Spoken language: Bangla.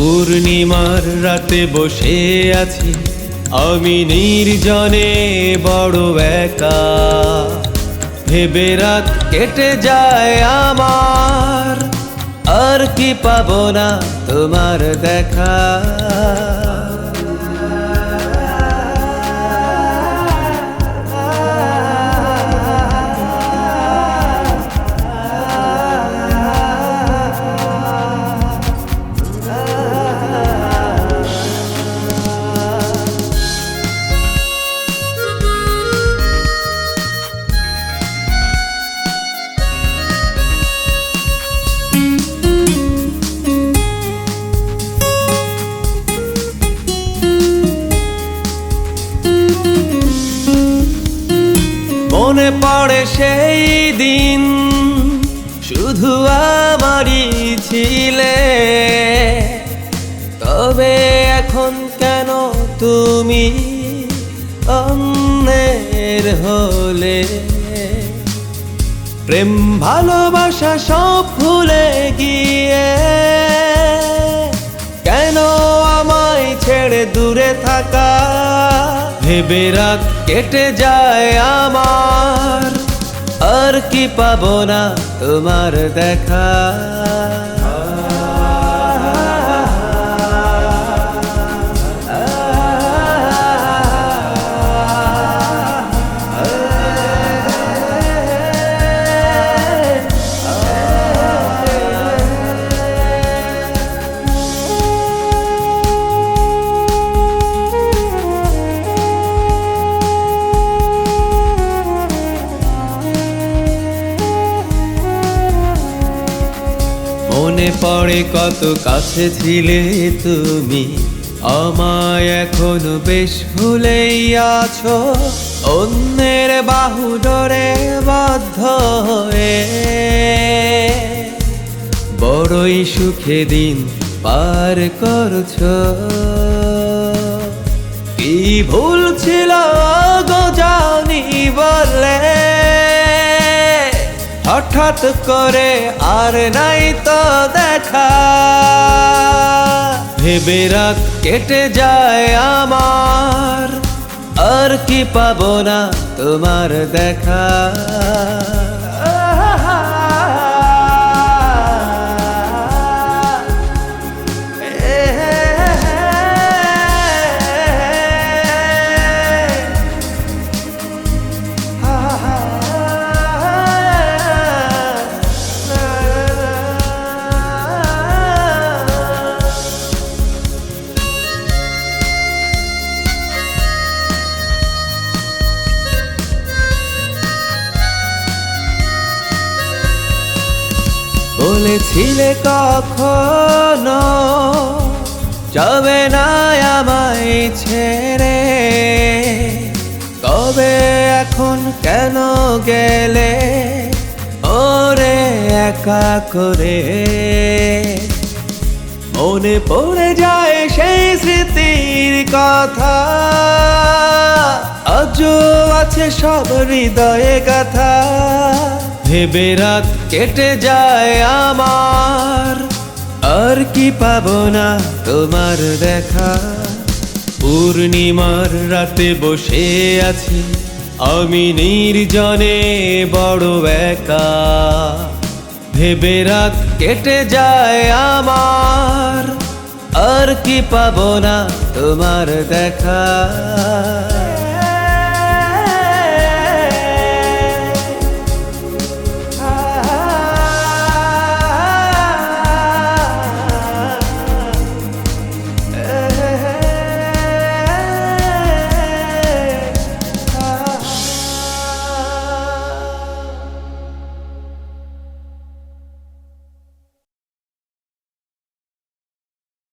পূর্ণিমার রাতে বসে আছি আমি নির্জনে বড় একা, ভেবে রাত কেটে যায় আমার, আর কি পাবো না তোমার দেখা। মনে পড়ে সেই দিন শুধু আমারই ছিলে, তবে এখন কেন তুমি অন্যের হলে। প্রেম ভালোবাসা সব ভুলে গিয়ে কেন আমায় ছেড়ে দূরে থাকা, ভেবে রাত কেটে যায় আমার, আর কি পাবো না তোমার দেখা। মনে পড়ে কত কাছে ছিলে তুমি, আমায় এখনো বেশ ভুলেই আছো, অন্যের বাহু ডোরে বাধ্য হয়ে। বড়ই সুখে দিন পার করছো, কি ভুল ছিল গো জানি বলে, হঠাৎ করে আর নাই তো দেখা, ভেবে রাত কেটে যায় আমার, আর কি পাবো না তোমার দেখা। বলেছিলে কখনো যাবে না আমায় ছেড়ে, তবে এখন কেন গেলে ওরে একা করে। মনে পড়ে যায় সেই স্মৃতির কথা, আজও আছে সব হৃদয়ে গাথা, ভেবে রাত কেটে যায় আমার, আর কি পাবো না তোমার দেখা। পূর্ণিমার রাতে বসে আছি আমি নির্জনে বড় একা, ভেবে রাত কেটে যায় আমার, আর কি পাবো না তোমার দেখা।